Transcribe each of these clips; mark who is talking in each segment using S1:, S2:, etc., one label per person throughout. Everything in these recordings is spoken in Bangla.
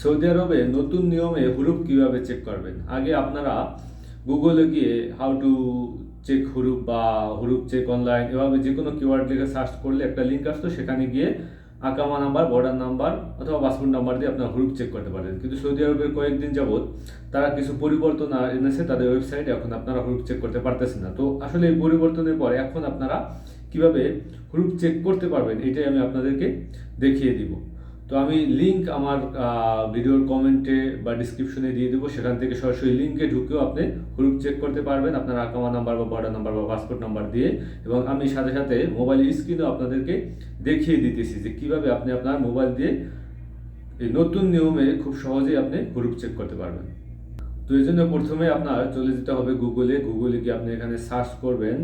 S1: সৌদি আরবে নতুন নিয়মে হুরুপ কিভাবে চেক করবেন। আগে আপনারা গুগলে গিয়ে হাউ টু চেক হুরুপ বা হুরুপ চেক অনলাইন এভাবে যে কোনো কিওয়ার্ড লিখে সার্চ করলে একটা লিঙ্ক আসতো, সেখানে গিয়ে আকামা নাম্বার, বর্ডার নাম্বার অথবা পাসপোর্ট নাম্বার দিয়ে আপনার হুরুপ চেক করতে পারেন। কিন্তু সৌদি আরবের কয়েকদিন যাবৎ তারা কিছু পরিবর্তন এনেছে তাদের ওয়েবসাইটে, এখন আপনারা হুরুপ চেক করতে পারতেছেন না। তো আসলে এই পরিবর্তনের পরে এখন আপনারা কিভাবে হুরুপ চেক করতে পারবেন এটাই আমি আপনাদেরকে দেখিয়ে দিব। তো আমি লিঙ্ক আমার ভিডিওর কমেন্টে বা ডিসক্রিপশনে দিয়ে দেবো, সেখান থেকে সরাসরি লিঙ্কে ঢুকেও আপনি হুরুপ চেক করতে পারবেন আপনার আকামা নাম্বার বা বর্ডার নাম্বার বা পাসপোর্ট নাম্বার দিয়ে। এবং আমি সাথে সাথে মোবাইল স্ক্রিনেও আপনাদেরকে দেখিয়ে দিতেছি যে কীভাবে আপনি আপনার মোবাইল দিয়ে এই নতুন নিয়মে খুব সহজেই আপনি হুরুপ চেক করতে পারবেন। তো এই জন্য প্রথমে আপনার চলে যেতে হবে গুগলে গিয়ে আপনি এখানে সার্চ করবেন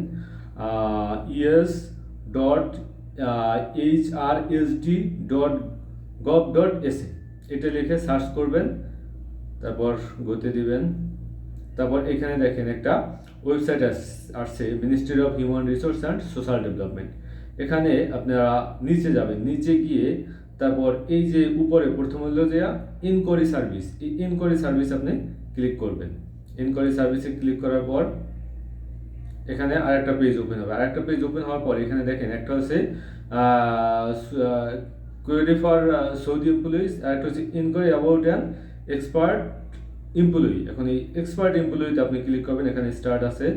S1: es.hrsd.gov.sa, এটা লিখে সার্চ করবেন, তারপর গতি দিবেন। তারপর এখানে দেখেন একটা ওয়েবসাইট আসছে, ministry of human resource and social development. এখানে আপনারা নিচে যাবেন, নিচে গিয়ে তারপর এই যে উপরে প্রথম হলো যে ইনকোয়ারি সার্ভিস, এই ইনকোয়ারি সার্ভিস আপনি ক্লিক করবেন। ইনকোয়ারি সার্ভিসে ক্লিক করার পর এখানে আরেকটা পেজ ওপেন হবে। আরেকটা পেজ ওপেন হওয়ার পর এখানে দেখেন একটা হচ্ছে কোয়েরি ফর সৌদি এমপ্লয়িজ, আরেকটা হচ্ছে inquiry about an expert employee. এখন এই এক্সপার্ট এমপ্লয়িতে আপনি ক্লিক করবেন, এখানে স্টার্ট আছে,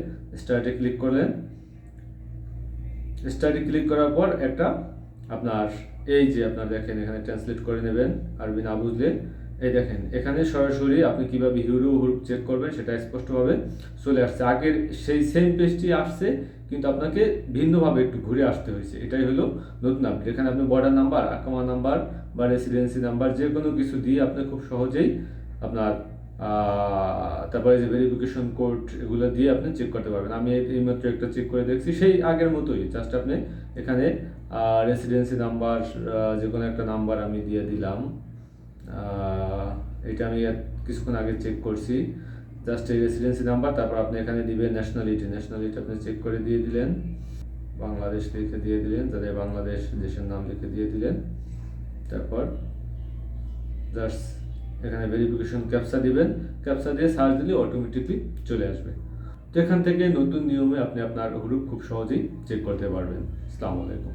S1: স্টার্টে ক্লিক করলেন। স্টার্টে ক্লিক করার পর একটা আপনার এই যে আপনার দেখেন এখানে ট্রান্সলেট করে নেবেন আরবি না বুঝলে। এই দেখেন এখানে সরাসরি আপনি কিভাবে হুরুপ চেক করবেন সেটা স্পষ্টভাবে চলে আসছে। আগের সেই সেম পেজটি আসছে, কিন্তু আপনাকে ভিন্নভাবে একটু ঘুরে আসতে হয়েছে। এটাই হলো নতুন আপডেট। এখানে আপনি বর্ডার নাম্বার, আকামা নাম্বার বা রেসিডেন্সি নাম্বার যে কোনো কিছু দিয়ে আপনি খুব সহজেই আপনার তারপরে যে ভেরিফিকেশন কোড এগুলো দিয়ে আপনি চেক করতে পারবেন। আমি এইমাত্র একটা চেক করে দেখছি, সেই আগের মতোই। জাস্ট আপনি এখানে রেসিডেন্সি নাম্বার যে কোনো একটা নাম্বার আমি দিয়ে দিলাম। এটা আমি কিছুক্ষণ আগে চেক করছি। জাস্ট এই রেসিডেন্সি নাম্বার, তারপর আপনি এখানে দিবেন ন্যাশনালিটি আপনি চেক করে দিয়ে দিলেন, বাংলাদেশ লিখে দিয়ে দিলেন, তাদের বাংলাদেশ দেশের নাম লিখে দিয়ে দিলেন। তারপর জাস্ট এখানে ভেরিফিকেশন ক্যাপচা দিবেন, ক্যাপচা দিয়ে সার্চ দিলে অটোমেটিকলি চলে আসবে। তো এখান থেকে নতুন নিয়মে আপনি আপনার হুরুপ খুব সহজেই চেক করতে পারবেন। আসসালামু আলাইকুম।